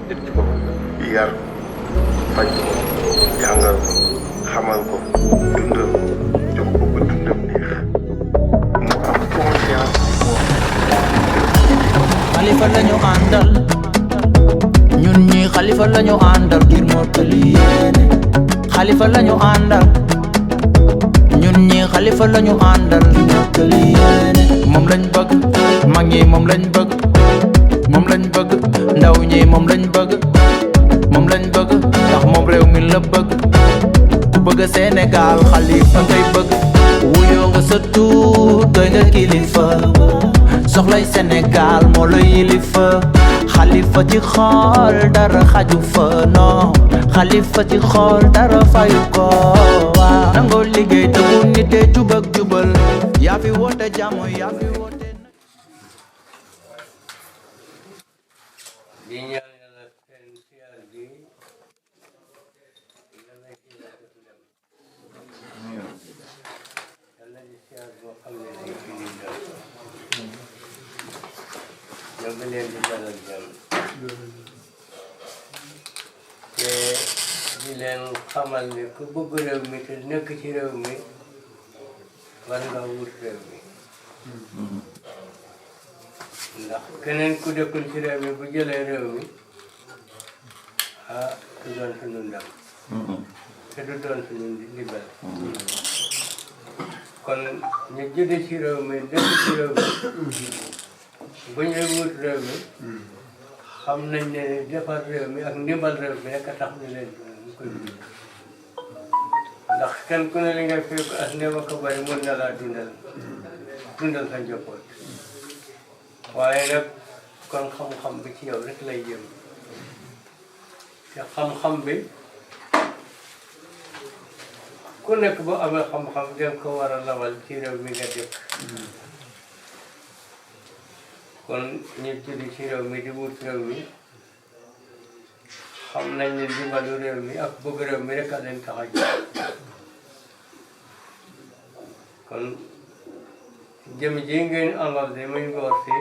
nit ci boppam yar faj ko jàngal ko xamal ko dundal jox ko ba dundam neex mu am confiance Xalifa lañu àndal ñun ñi Xalifa lañu àndal ngir mottali yéene Xalifa lañu àndal ñun ñi Xalifa lañu àndal ngir mottali yéene moom lañ bëgg mag ñi moom lañ bëgg moom lañ bëgg ndaw ñi moom lañ bëgg moom lañ bëgg ndax moom réew mi la bëgg ku bëgg Sénégal Xalifa ngay bëgg wuyoo nga sa tuut doy nga kilifa soxlay Sénégal moo la yilifa Xalifa ci xool dara xaju fa non Xalifa ci xool dara fayu ko waaw nangoo liggéey te bu nite jub ak jubal yaa fi woote jàmm yaa fi woote di ñaan yàlla seen siyaar bi yàlla ci yàlla dem yàlla di siyaar boo xam ne day indi ndam ñoo ngi leen di dalal jàmm te di leen xamal ne ku bëgg réew mi te nekk ci réew mi war nga wut réew mi ndax keneen ku dëkkul ci réew mi bu jëlee réew mi du doon suñu ndam te du doon suñu ndimbal kon ñu jóge ci réew mi dëkk ci réew mi bu ñu wut réew mi xam nañ ne defar réew mi ak ndimbal réew mi rek a tax ñu leen koy dund ndax kenn ku ne li nga fekk ak néew ak bari mën na laa dundal sa njaboot waaye nag kon xam-xam bi ci yow rek lay jëm te xam-xam bi ku nekk bu amee xam-xam dem ko war a lawal ci réew mi nga dëkk kon ñu tuddi ci réew mi di wut réew mi xam nañ ne ndimbalu réew mi ak bëgg réew mi rek a leen tax a jóg kon jëm ji ngeen amal de muy Ngor si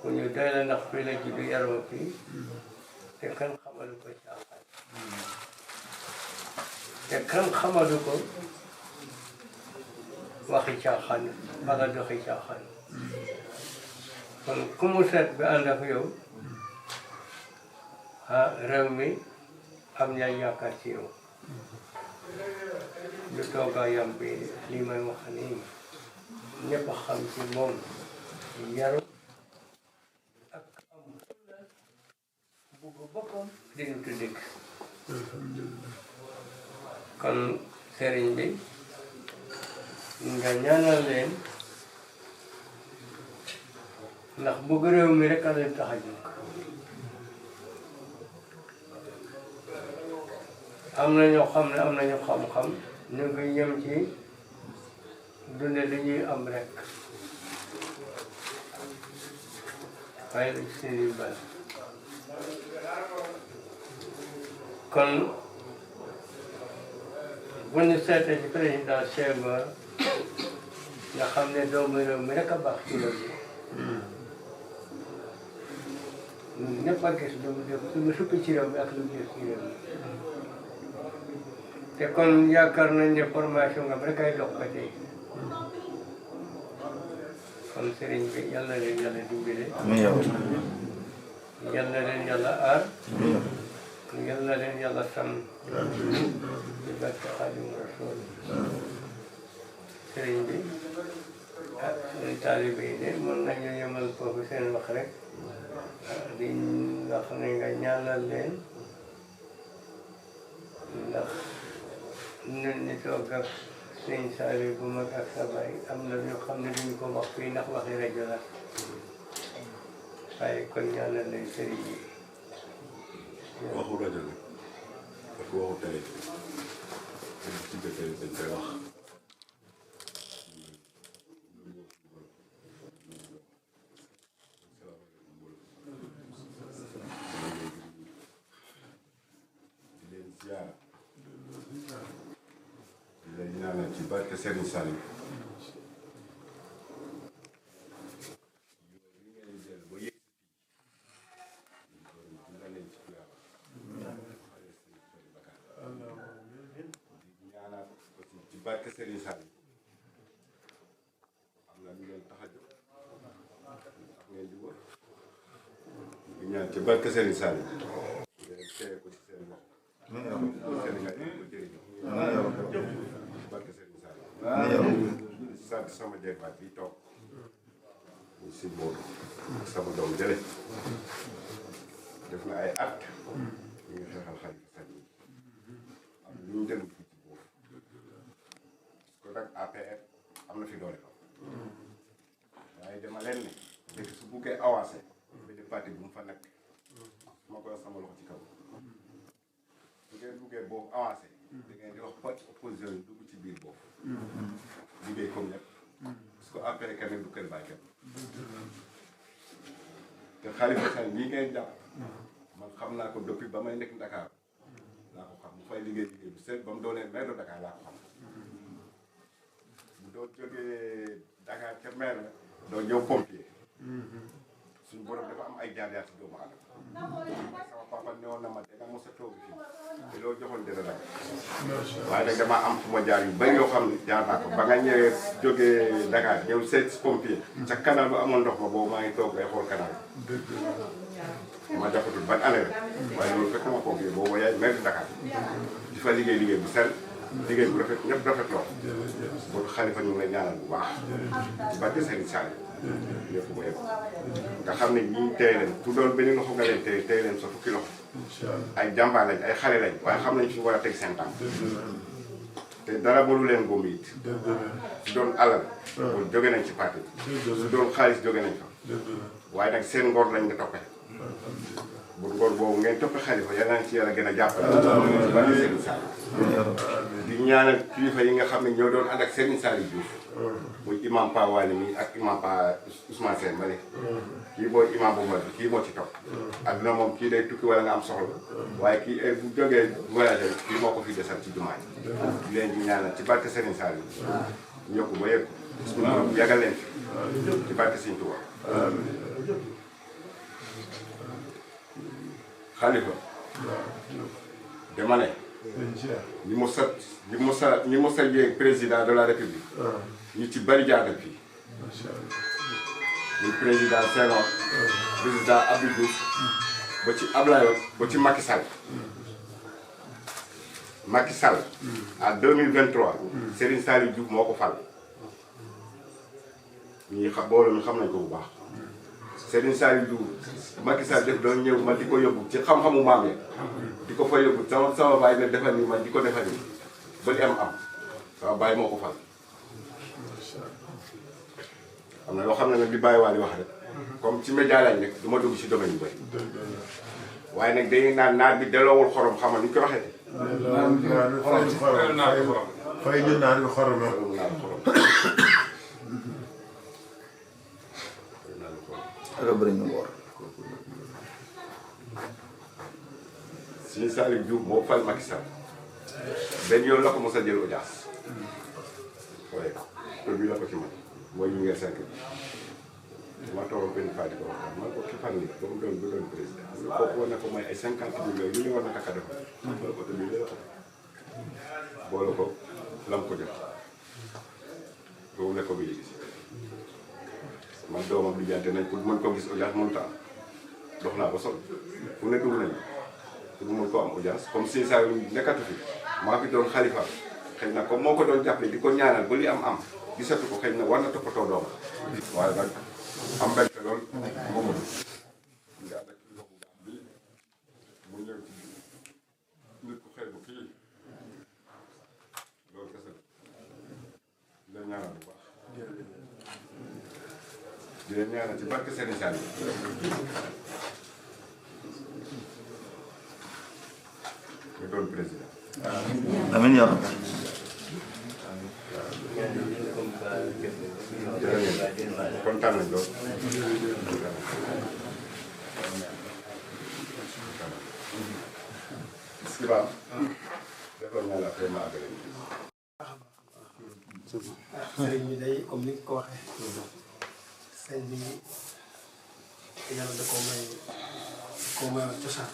ku ñu doy la ndax fii la juddu yaroo fii te kan xamalu ko caaxaan te kan xamalu ko waxi caaxaan wala doxi caaxaan kon ku mu seet bi ànd ak yow réew mi am na yaakaar ci yow lu tooga yam bi lii may wax nii ñëpp a xam ci moom yaru ak am fulla bugg boppam di ñu tuddik kon sëriñ bi nga ñaanal leen ndax bëgg réew mi rek a leen tax a jóg am na ñoo xam ne am nañu xam-xam ñu ngi yem ci dunde li ñuy am rek waaye lu ci seen i bal kon bu ñu seetee ci président Senghor nga xam ne doomu réew mi rek a baax ci réew mi ñun ñëpp a gis lu mu def lu mu sukk ci réew mi ak lu mu def ci réew mi te kon yaakaar nañ ne formation nga rek ay dox ba tey kon sëriñ bi yal na leen yàlla dimbale yal na leen yàlla aar yal na leen yàlla sàmm ci barke Xaadimu Rasuul sëriñ bi suñu taalibe yi de mën nañu yemal foofu seen wax rek di wax ne nga ñaanal leen ndax ñun ñi toog ak sëñ Saliou bu mag ak sa baay am na ñoo xam ne duñ ko wax fii ndax waxi rajo la waaye kon ñaanal leen sëriñ yi waxu rajo la ak waxu télé ci télé dañ koy wax di leen ñaanal ci barke Serigne Saliou barke Serigne Sall am na lu leen tax a jóg tax ngeen di wër di ñaan ci barke Serigne Sall ngeen téye ko ci seen loxo Sénégal yi ko jëriñoo barke Serigne Sall sant sama jarbaat bi toog ñu si Modou sama doom jële def na ay at ñu ngi xeexal Khalifa Sall am lu ñu jël fii ci boobu kon nag APR am na fi doole waaye dama leen ne léegi su buggee avancé benn parti bu mu fa nekk su ma koy wax sama loxo ci kaw su ngeen buggee boobu avancé da ngeen di wax parti opposition yi dugg ci biir boobu liggéey comme ñëpp parce que APR kenn du kër bàyyi kenn te Khalifa Sall ñii ngeen jàpp man xam naa ko depuis ba may nekk Dakar laa ko xam mu fay liggéey bu set ba mu doonee maire de Dakar laa ko xam bu doon jógee Dakar ca maire la doo ñëw pompier suñu borom dafa am ay jaar-jaar ci doomu aadama sama papa ñëwoon na ma danga mos a toog fii te loo joxoon dina la waaye nag damaa am fu ma jaar yu bëri yoo xam ne jaar naa ko ba nga ñëwee jógee Dakar ñëw seet pompier ca canal ba amoon ndox ma boobu maa ngi toog ngay xool canal ma defatul ban année rek waaye loolu fekk ma pompier boobu yaay maire de Dakar di fa liggéey bu sell liggéey bu rafet ñëpp rafet lool boobu Khalifa ñu ngi lay ñaanal bu baax ci barke Serigne Sall ñëpp ko yëpp nga xam ne ñii téye leen ku doon benn loxo nga leen téye leen sa fukki loxo ay jàmbaar lañ ay xale lañ waaye xam nañ fi ñu war a teg seen tànk te dara mënu leen góob it su doon alal bu jóge nañ ci parti su doon xaalis jóge nañ fa waaye nag seen ngor lañ nga toppee bu ngor boobu ngeen toppee Khalifa yal nañ ci yàlla gën a jàppale ci barke Serigne Sall di ñaanal kilifa yi nga xam ne ñoo doon ànd ak Serigne Sall Diouf muy imam Pa Wali mi ak imam Pa Ousmane Sène ma ne kii mooy imam bu mag bi kii moo ci topp adduna moom kii day tukki wala nga am soxla waaye kii bu jógee voyagé kii moo ko fi desal ci jumaa ji di leen di ñaanal ci barke Serigne Sall yi yokku ba yëg yàggal leen fi ci barke Serigne Touba Khalifa dama ne ñi mu sa yéeg président de la république ñu ci bari jaar fii ñu président Senghor président Abdou Diouf ba ci Ablaye Wade ba ci Macky Sall Macky Sall en 2023 Serigne Saliou Diouf moo ko fal ñi xam boole ñu xam nañ ko bu baax Serigne Saliou Diouf Macky Sall def doon ñëw ma di ko yóbbu ci xam-xamu maam yi di ko fa yóbbu sama baay ne defal nii man di ko defal nii ba li am sama baay moo ko fal am na loo xam ne nag li bàyyi waa di wax rek comme ci média lañ rek du ma dugg ci domaine yu bëri waaye nag dañuy naan naar bi delloowul xorom xamal ni ñu ko waxee fay ñu naan bi xorom Serigne Saliou Diouf moo fal Macky Sall benn yoon la ko mos a jël audience waaye kër bi la ko ci man mooy ñu ngeen 5 bi ma toogoon benn fois di ko waxtaan man ko ki fan ni ba mu doon président kooku war na ko may ay 50 millions yu ñu war na takka defal boole ko tamit la boole ko lam ko jot boobu la ko bi gis man doomam di jante nañ pour mën ko gis audience mënut a am dox naa ba sol fu ne dugg nañu pour mën ko am audience comme si saa yu nekkatu fi maa fi doon Khalifa xëy na comme moo ko doon jàppale di ko ñaanal ba li am gisatu ko xëy na war na toppatoo doom waaye nag am mbégte lool moom nga ànd ak loxo bi mu ñëw ci nit ku xel bu kii loolu kese la ñaanal bu baax di leen ñaanal ci barke Serigne Sall nga doon président amiin yaa rabbi jërëjëf kontaan nañ lool bisimilah defoon naa la après ma àggale sëriñ bi day comme ni nga ko waxee sëriñ bi yàlla da koo may cosaan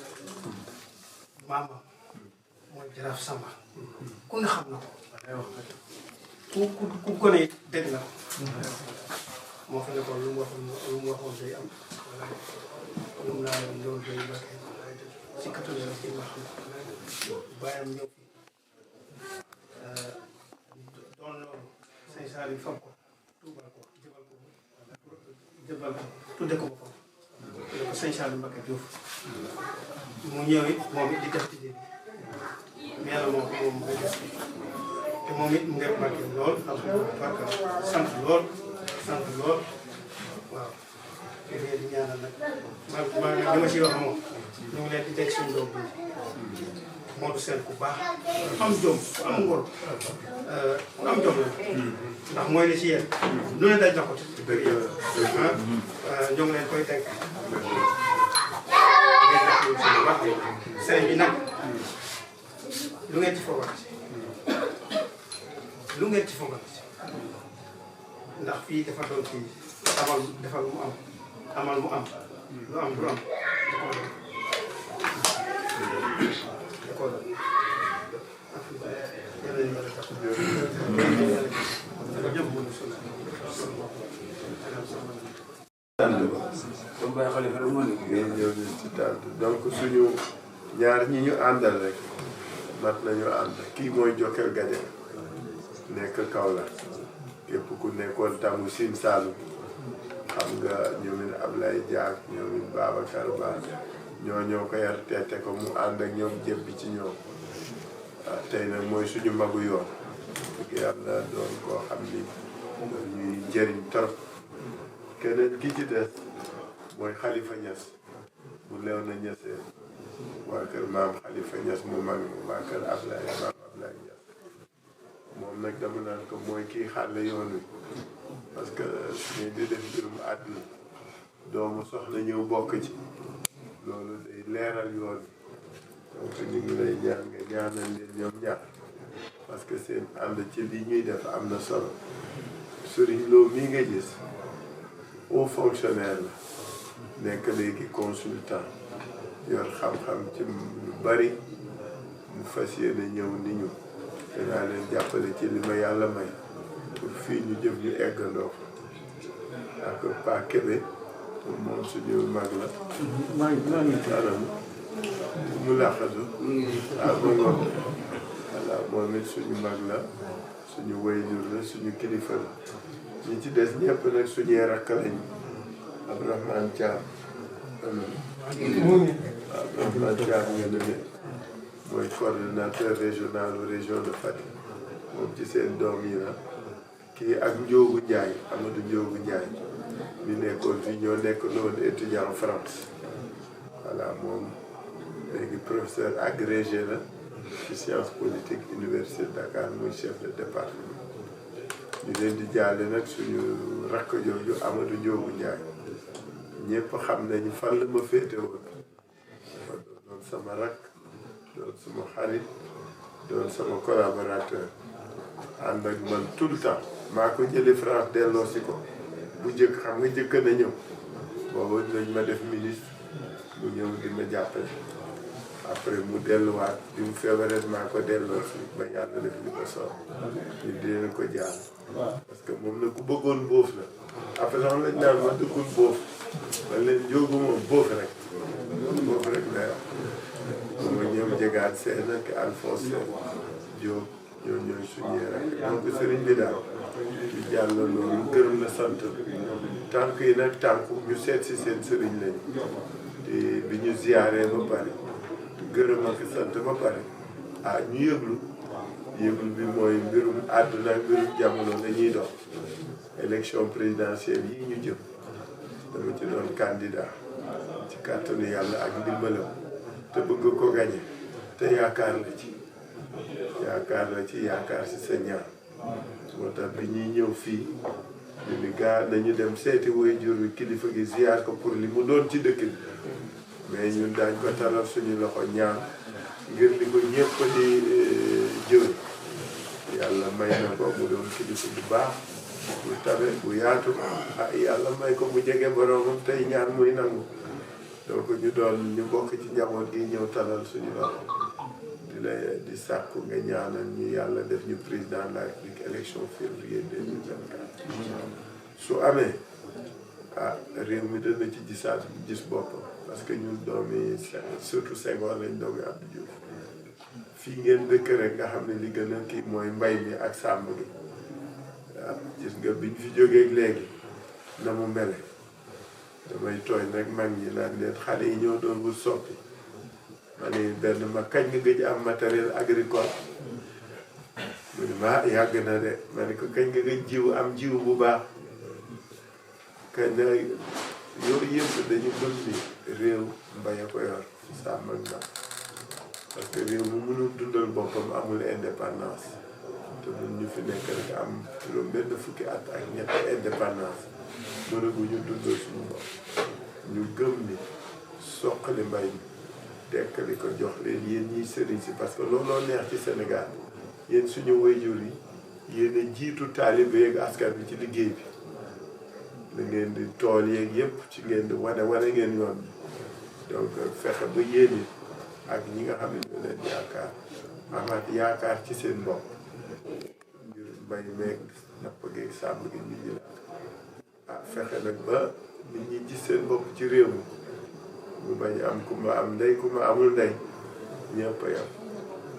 maamam mooy Jaraaf Samba ku ne xam na ko day wax ku ko ne dégg na moo fa nekkoon lu mu waxoon day am lu mu laa leen loolu day ba ci kattan la ci wax bàyyam ñëw fi doon loolu say saal yi fam ko tuubal ko jëbal ko tudde ko boppam tudde ko sëñ Saliou Mbacké Diouf mu ñëw it moom it di def ci dégg yàlla moo ko moom ngay def te moom it mu ngi marqué lool alhamdulilah sant lool waaw te di ñaanal nag man li ma ciy wax moom ñu ngi leen di teg suñu doom bi Modou Sène ku baax am jom am ngor ku am jom la ndax mooy li ci yéen lu ne daj na ko ci bëgg yow ñoo ngi leen koy teg ngeen def lu ci wax sëriñ bi nag lu ngeen ci foogal ndax fii dafa doon fii defal mu am amal mu am lu am du am da koo doon yàlla ñu yàlla tax donc suñu ñaar ñi ñu àndal rek mat nañu ànd kii mooy Jokal Gadiaga nekk Kaolack képp ku nekkoon tamu Sine Saloum xam nga ñoomin Ablaye Diak ñoomin Babacar Ba ñoo ko yar teete ko mu ànd ak ñoom jébbi ci ñoom tey nag mooy suñu magu yoon dëgg yàlla doon koo xam ni ñuy jëriñ trop keneen ki ci des mooy Khalifa Niass bu leew na ñesee waa kër maam Khalifa Niass mu mag mi waa kër Ablaye maam Ablaye Niass moom nag dama naan ko mooy kii xàlle yoon wi parce que suñu di def mbirum àdduna doomu soxna ñëw bokk ci loolu day leeral yoon wi donc ñu ngi lay ñaan nga ñaanal leen ñoom ñaar parce que seen ànd ci li ñuy def am na solo Serigne Lo mii nga gis haut fonctionnaire la nekk léegi consultant yor xam-xam ci lu bari mu fas yéene ñëw ni ñu danaa leen jàppale ci li ma yàlla may pour fii ñu jëm ñu eggandoo ko ak Pa Kébé moom suñu mag la anam mu làqatu waaw moom voilà moom it suñu mag la suñu waajur la suñu kilifa la ñi ci des ñëpp nag suñuy rakk lañ Abdourahmane Thiam Abdourahmane Thiam nga ne mooy coordonnateur régional région de Fatick moom ci seen doom yi la kii ak Ndiogou Ndiaye Amadou Ndiogou Ndiaye mi nekkoon fii ñoo nekk loolu étudiant en France voilà moom léegi professeur agrégé la ci science politique université de Dakar muy chef de département ñu leen di jaale nag suñu rakk jooju Amadou Ndiogou Ndiaye ñëpp xam nañu fan la ma féete woon dafa doon sama rakk doon sama xarit doon sama collaborateur ànd ak man tout le temps maa ko jëlee France delloo si ko bu njëkk xam nga njëkk na ñëw boobu lañ ma def ministre mu ñëw di ma jàppale après mu delluwaat bi mu feebaree maa ko delloo si ba yàlla def li ko soob ñu di leen ko jaar parce que moom nag ku bëggoon boof la après sax lañ naan ma dëkkul boof ba leen jógu moom boof rek la moom ñoom jegaat seen ak Alphonse Diop ñoo ñooy suñuy rek donc sëriñ bi daal di jàll loolu gërëm la sant tànk yi nag tànku ñu seet si seen sëriñ lañu te bi ñu ziyaaree ba pare gërëm ak sant ba pare ñu yëglu bi mooy mbirum àdduna ak mbirum jamono dañuy dox élection présidentielle yi ñu jëm dama ci doon candidat ci kàttanu yàlla ak ndimbalam te bëgg ko gañe te yaakaar la ci yaakaar si sa ñaan moo tax bi ñuy ñëw fii ñu ni gaa nañu dem seeti waajur wi kilifa gi ziyaar ko pour li mu doon ci dëkk bi mais ñun daañ ko talal suñu loxo ñaan ngir li ko ñëpp di jëw yàlla may na ko mu doon kilifa bu baax bu tabe bu yaatu yàlla may ko mu jege boroomam tey ñaan muy nangu donc ñu bokk ci njaboot gi ñëw talal suñu loxo di sàkku nga ñaanal ñu yàlla def ñu président de la République élection février 2024 su amee réew mi dana ci gis boppam parce que ñun doomi surtout Senghor lañ doomi Abdou Diouf fii ngeen dëkk rek nga xam ne li gën a kii mooy mbay mi ak sàmm gi waaw gis nga biñ fi jógeeg léegi na mu mele damay tooñ rek mag ñi naan leen xale yi ñoo doon wut soppi ma ne benn ma kañ nga gëj am matériel agricole mu ne ma yàgg na de ma ne ko kañ nga gëj jiw am jiw bu baax kañ na yooyu yëpp dañu gëm ni réew mbay a ko yor sàmm ak mbay parce que réew mu mënul dundal boppam amul indépendance te ñun ñu fi nekk rek am juróom benn fukki at ak ñetti indépendance mënaguñu dundal suñu bopp ñu gëm ni soqali mbay mi dekkali ko jox leen yéen ñiy sëriñ si parce que looloo neex ci Sénégal yéen suñu waajur yi yéen a jiitu taalibe yeeg askan bi ci liggéey bi la ngeen di tool yeeg yëpp ci ngeen di wane ngeen yoon bi donc fexe ba yéen it ak ñi nga xam ne ñoo leen yaakaar amaat yaakaar ci seen bopp ngir mbay meeg napp geeg sàmm gi nit ñi la fexe nag ba nit ñi gis seen bopp ci réew mi mu bañ am ku ma am ndey ku ma amul ndey ñëpp a yam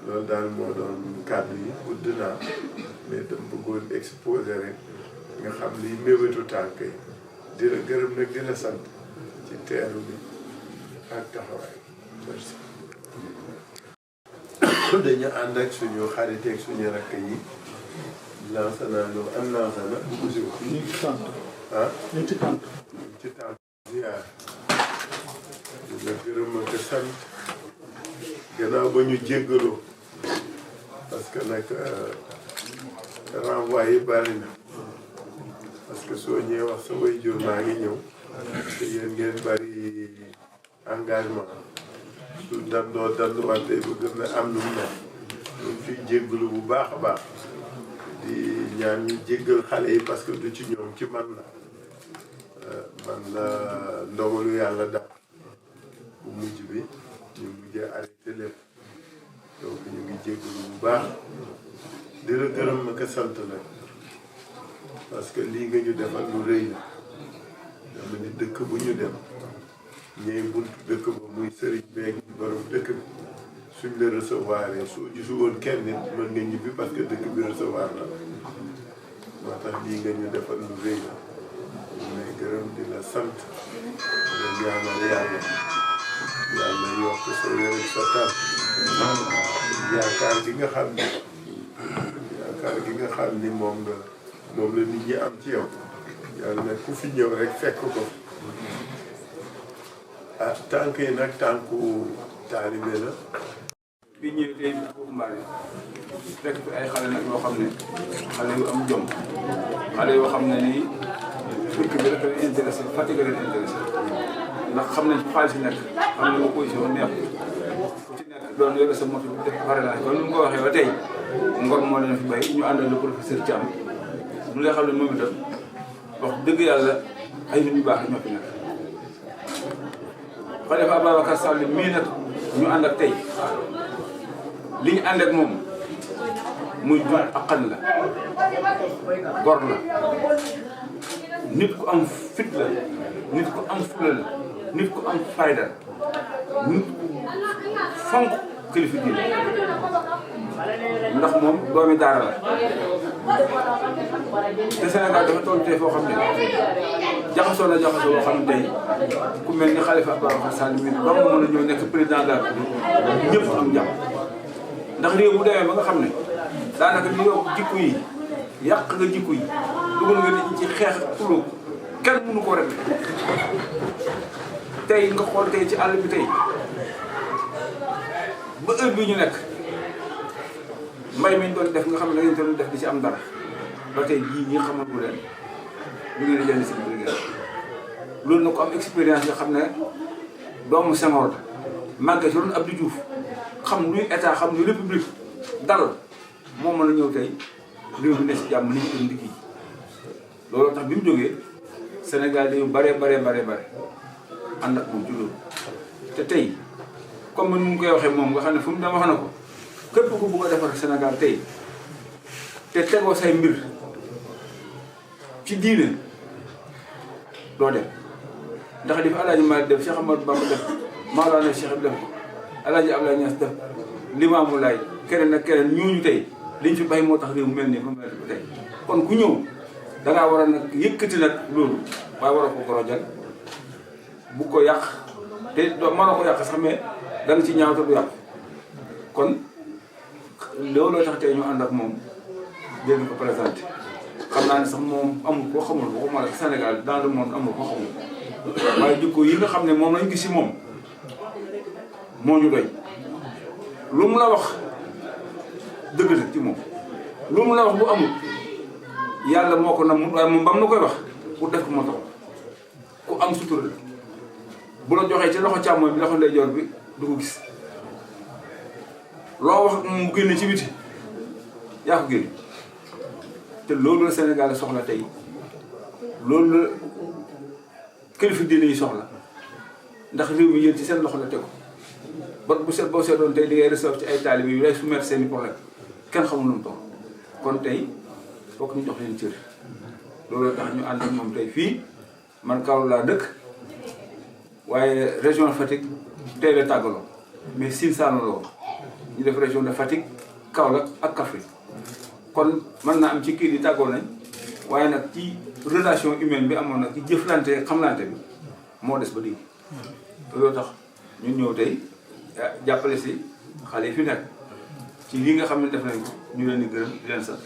loolu daal moo doon kàddu yi gudd naa mais dama bëggoon exposé rek nga xam liy mébétu tànk yi di la gërëm nag di la sant ci teeru bi ak taxawaay merci. dañu ànd ak suñu xarit ak suñu rakk yi lancé naa loolu am lancé na bu si wax. ñu ngi ci tànk. ñu ngi ci tànk. ci tànk ziar di la gërëm ak sant gannaaw ba ñu jéggaloo parce que nag renvoi yi bari na parce que soo ñëwee wax sa waajur maa ngi ñëw te yéen ngeen bari engagement su dandoo danduwante ba gën a am lu mu ne ñu fiy jéggalu bu baax a baax di ñaan ñu jéggal xale yi parce que du ci ñoom ci man la ndogalu yàlla daf bu mujj bi ñu mujjee arrêté lépp donc ñu ngi jéggalu bu baax di la gërëm ma ko sant nag parce que lii nga ñu defal lu rëy la dama ni dëkk bu ñu dem ñëw buntu dëkk ba muy sëriñ beeg borom dëkk bi suñ la recevoir soo gisu woon kenn nit mën nga ñibbi parce que dëkk bi recevoir la moo tax lii nga ñu defal lu rëy la ñu lay gërëm di la sant di la ñaanal yàlla yokk sa wér sa tal yaakaar gi nga xam ni moom la nit ñi am ci yow yàlla nag ku fi ñëw rek fekk ko tànk yi nag tànku taalibe la. bi ñëwee tey foofu Mbare fekk fi ay xale nag yoo xam ne xale yu am jom xale yoo xam ne nii dëkk bi rek leen intéressé Fatick leen intéressé ndax xam nañ fu xaalis yi nekk xam ne opposition neex ku ci nekk doon yore sa moto bi def parrainage comme ni mu ko waxee ba tey ngor moo leen fi bay ñu àndal le professeur Thiam mu lay xam ne moom itam wax dëgg yàlla ay nit ñu baax ñoo fi nekk. Khalifa Ababacar Sall mii nag ñu ànd ak tey li ñu ànd ak moom muy jur aqan la gor la nit ku am fit la nit ku am fula la nit ku am fayda nit ku fonk kilifa diine ndax moom doomi daara la te Sénégal dafa toll tey foo xam ne jaxasoo boo xam ne tey ku mel ni Khalifa Ababacar Sall mi ba mu mën a ñëw nekk président de la République ñëpp am jàmm ndax réew bu demee ba nga xam ne daanaka li yow jikko yi yàq nga jikko yi dugal nga nit ñi ci xeex xuloo kenn mënu ko rek tey nga xool tey ci àll bi tey ba heure bi ñu nekk mbay mi ñu doon def nga xam ne da ngeen doon def di ci am dara ba tey jii ñi xamal ko leen ñu ngi leen di jënd si biir loolu na ko am expérience nga xam ne doomu Senghor màggee ci doon Abdou Diouf xam luy état xam luy république dal moo mën a ñëw tey réew mi ne si jàmm ni ñu doon liggéey loolu tax bi mu jógee Sénégal dañu bare ànd ak moom ci loolu te tey comme ni mu koy waxee moom nga xam ne fu mu dem wax na ko képp ku bëgg a defar Sénégal tey te tegoo say mbir ci diine doo dem ndax di fi Alaaji Maalik def Cheikh Ahmadou Bamba def Maolana Cheikh def Alaaji Abdoulaye Niass def Limaamu Laay keneen ak keneen ñooñu tey liñ fi bay moo tax réew mel nii fa mel ba tey kon ku ñëw dangaa war a nag yëkkati nag loolu waaye war a ko gorojal bu ko yàq te doo mën a ko yàq sax mais danga ci ñaaw te du yàq kon looloo tax tey ñu ànd ak moom dégg ko présenté xam naa ne sax moom amul koo xamul waxuma la Sénégal dans le monde amul koo xamul waaye jikko yi nga xam ne moom lañ gis si moom moo ñu doy lu mu la wax dëgg la ci moom lu mu la wax bu amul yàlla moo ko nam waaye moom bam na koy wax pour def ko moo tax ku am sutura la bu la joxee ci loxo càmmooñ bi loxo ndeyjoor bi du ko gis loo wax mu génne ci biti yaa ko génne te loolu la Sénégal soxla tey loolu la kilifa diine yi soxla ndax réew mi yéen ci seen loxo la tegu ba bu set boo seetoon tey di ngay recevoir ci ay taalibe yu lay soumettre seeni problème kenn xamul lu mu toll kon tey fokk ñu jox leen cër loolu tax ñu ànd ak moom tey fii man Kaolack laa dëkk waaye région Fatick tey la tàggaloo mais Sine Saalum la woon ñu def région de Fatick Kaolack ak Kaffrine kon mën naa am ci kii di tàggoo nañ waaye nag ci relation humaine bi amoon nag ci jëflante xamlante bi moo des ba léegi loolu tax ñun ñëw tey jàppale si xale yi fi nekk ci lii nga xam ne def nañ ko ñu leen di gërëm di leen sant.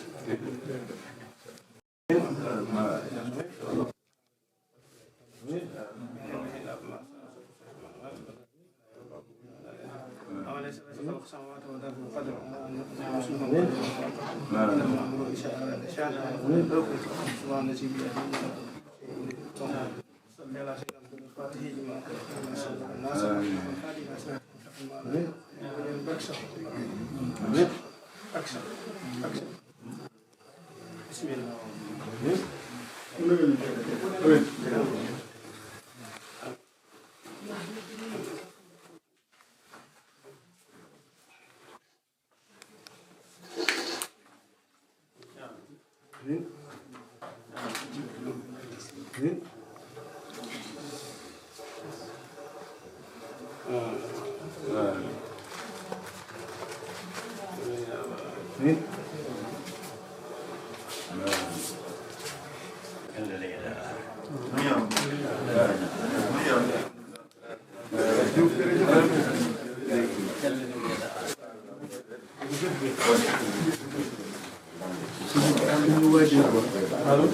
Allo